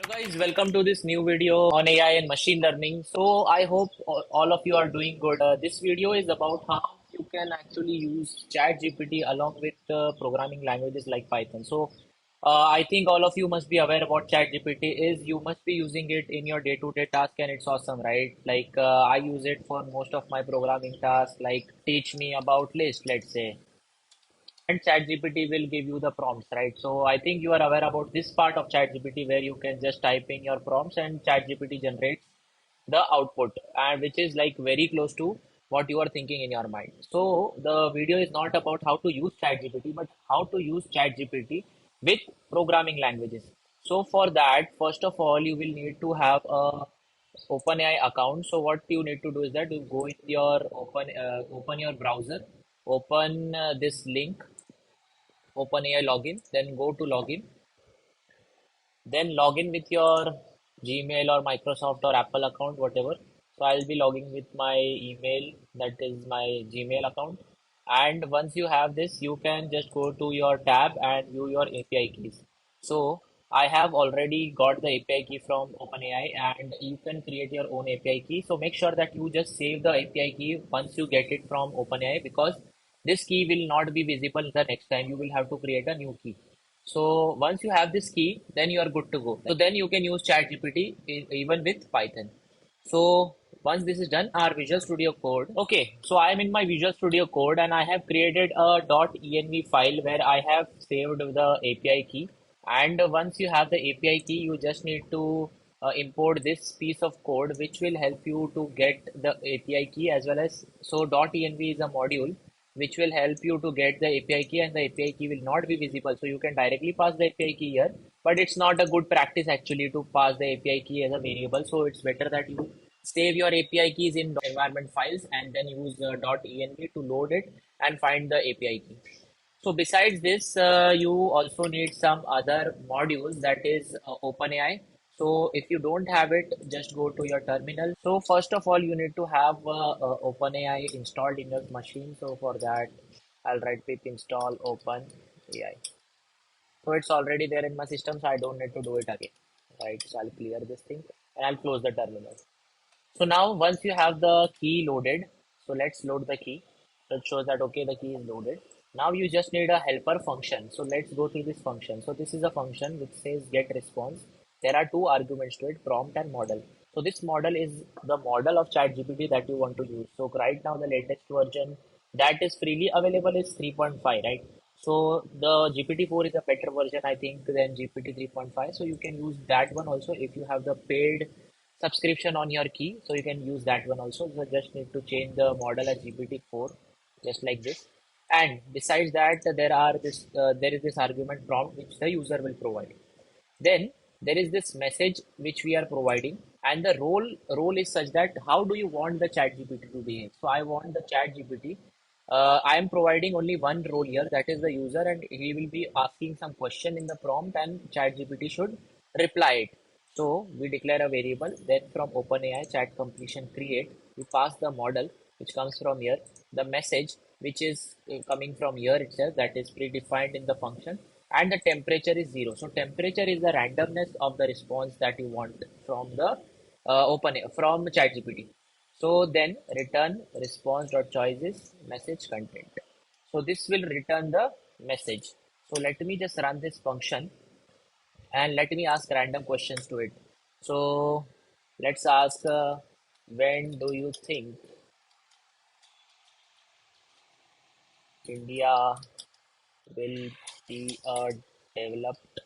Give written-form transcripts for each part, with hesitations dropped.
Guys, welcome to this new video on AI and machine learning. So I hope all of you are doing good. This video is about how you can actually use ChatGPT along with programming languages like Python. So I think all of you must be aware of what ChatGPT is. You must be using it in your day-to-day task, and it's awesome, right? I use it for most of my programming tasks, like teach me about list, let's say, and ChatGPT will give you the prompts, right? So I think you are aware about this part of ChatGPT where you can just type in your prompts and ChatGPT generates the output, and which is like very close to what you are thinking in your mind. So the video is not about how to use ChatGPT, but how to use ChatGPT with programming languages. So for that, first of all, you will need to have a OpenAI account. So what you need to do is that you go in your open your browser, open this link, OpenAI login, then go to login, then log in with your Gmail or Microsoft or Apple account, whatever. So I'll be logging with my email, that is my Gmail account. And once you have this, you can just go to your tab and view your API keys. So I have already got the API key from OpenAI, and you can create your own API key. So make sure that you just save the API key once you get it from OpenAI, because this key will not be visible the next time. You will have to create a new key. So once you have this key, then you are good to go. So then you can use ChatGPT even with Python. So once this is done, our Visual Studio Code. Okay, so I am in my Visual Studio Code and I have created a .env file where I have saved the API key. And once you have the API key, you just need to import this piece of code, which will help you to get the API key as well as. So .env is a module which will help you to get the API key, and the API key will not be visible. So you can directly pass the API key here, but it's not a good practice actually to pass the API key as a variable. So it's better that you save your API keys in environment files and then use .env to load it and find the API key. So besides this, you also need some other modules, that is OpenAI. So if you don't have it, just go to your terminal. So first of all, you need to have OpenAI installed in your machine. So for that, I'll write pip install OpenAI. So it's already there in my system, so I don't need to do it again. Right, so I'll clear this thing and I'll close the terminal. So now once you have the key loaded, so let's load the key. So it shows that okay, the key is loaded. Now you just need a helper function. So let's go through this function. So this is a function which says get response. There are two arguments to it, prompt and model. So this model is the model of ChatGPT that you want to use. So right now the latest version that is freely available is 3.5, right? So the GPT-4 is a better version, I think, than GPT 3.5. So you can use that one also if you have the paid subscription on your key, so you can use that one also. So just need to change the model as GPT-4, just like this. And besides that, there is this argument prompt which the user will provide. Then there is this message which we are providing, and the role is such that how do you want the chat GPT to behave. So I want the chat GPT, I am providing only one role here, that is the user, and he will be asking some question in the prompt and chat GPT should reply it. So we declare a variable, then from OpenAI chat completion create, we pass the model which comes from here, the message which is coming from here itself, that is predefined in the function, and the temperature is 0. So temperature is the randomness of the response that you want from the from ChatGPT. So then return response.choices message content. So this will return the message. So let me just run this function and let me ask random questions to it. So let's ask, when do you think India will be a developed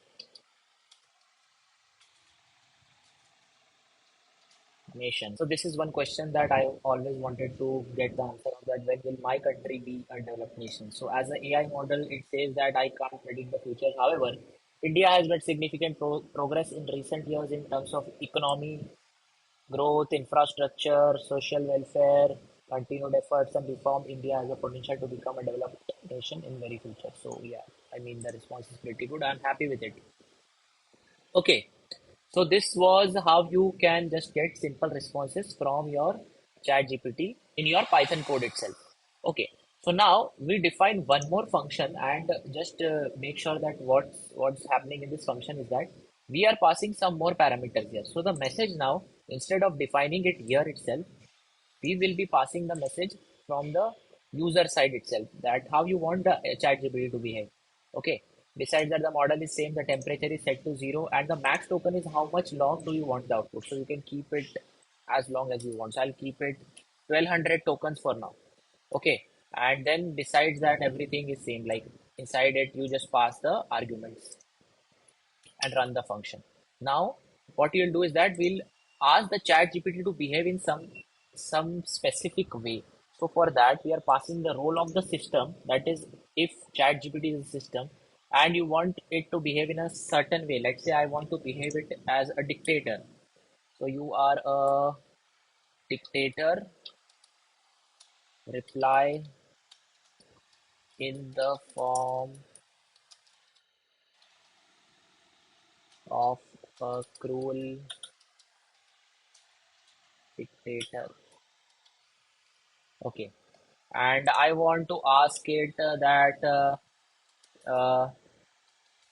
nation? So this is one question that I always wanted to get the answer of, that when will my country be a developed nation? So as an AI model, it says that I can't predict the future. However, India has made significant progress in recent years in terms of economy, growth, infrastructure, social welfare, continued efforts and reform. India has a potential to become a developed nation in very future. So yeah, I mean the response is pretty good. I'm happy with it. Okay, so this was how you can just get simple responses from your chat GPT in your Python code itself. Okay, so now we define one more function, and just make sure that what's happening in this function is that we are passing some more parameters here. So the message now, instead of defining it here itself, we will be passing the message from the user side itself, that how you want the chat GPT to behave. Okay. Besides that, the model is same, the temperature is set to 0, and the max token is how much long do you want the output. So you can keep it as long as you want. So I'll keep it 1200 tokens for now. Okay. And then besides that, everything is same. Like inside it, you just pass the arguments and run the function. Now, what you'll do is that we'll ask the chat GPT to behave in some specific way. So for that, we are passing the role of the system. That is, if chat GPT is a system and you want it to behave in a certain way, let's say I want to behave it as a dictator. So you are a dictator, reply in the form of a cruel dictator. Okay. And I want to ask it that, uh,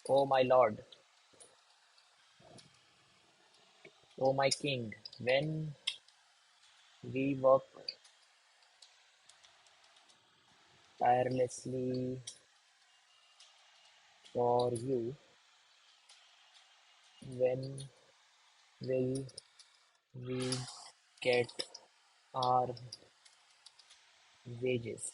oh my lord, oh my king, when we work tirelessly for you, when will we get our wages?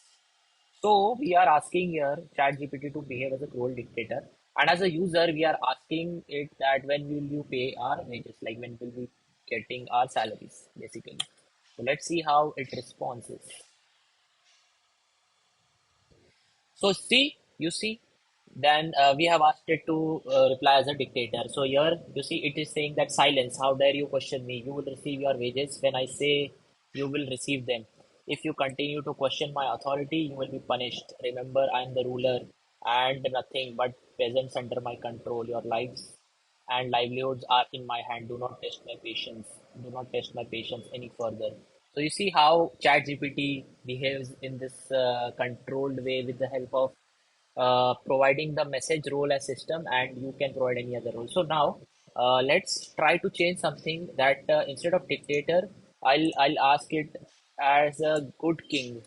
So we are asking here ChatGPT to behave as a cruel dictator, and as a user, we are asking it that when will you pay our wages, like when will we getting our salaries, basically. So let's see how it responds. So see, you see, then we have asked it to reply as a dictator. So here you see it is saying that silence. How dare you question me? You will receive your wages when I say you will receive them. If you continue to question my authority, you will be punished. Remember, I am the ruler and nothing but peasants under my control. Your lives and livelihoods are in my hand. Do not test my patience. Do not test my patience any further. So you see how ChatGPT behaves in this controlled way with the help of providing the message role as system, and you can provide any other role. So now let's try to change something that instead of dictator, I'll ask it as a good king.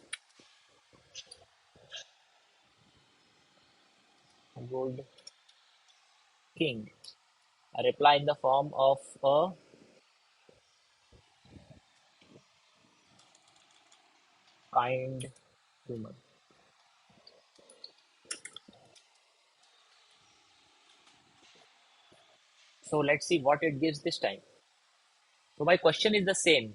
Good king. A reply in the form of a kind human. So let's see what it gives this time. So my question is the same,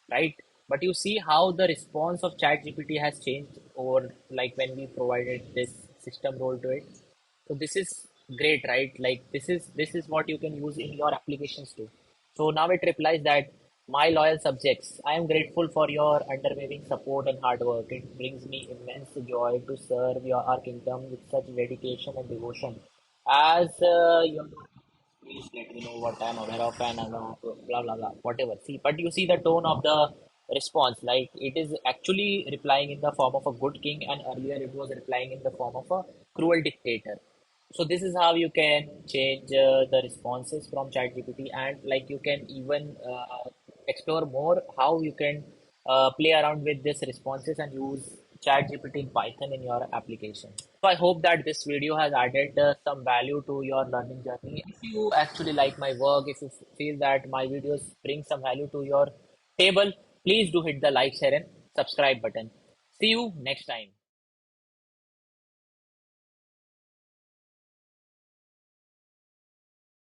right? But you see how the response of ChatGPT has changed over like when we provided this system role to it. So this is great, right? Like this is what you can use in your applications too. So now it replies that my loyal subjects, I am grateful for your unwavering support and hard work. It brings me immense joy to serve your our kingdom with such dedication and devotion. As your please let me know what I'm aware of and I'm blah blah blah whatever. See, but you see the tone of the response, like it is actually replying in the form of a good king, and earlier it was replying in the form of a cruel dictator. So this is how you can change the responses from ChatGPT, and like you can even explore more how you can play around with these responses and use ChatGPT in Python in your application. So I hope that this video has added some value to your learning journey. If you actually like my work, if you feel that my videos bring some value to your table, please do hit the like, share, and subscribe button. See you next time.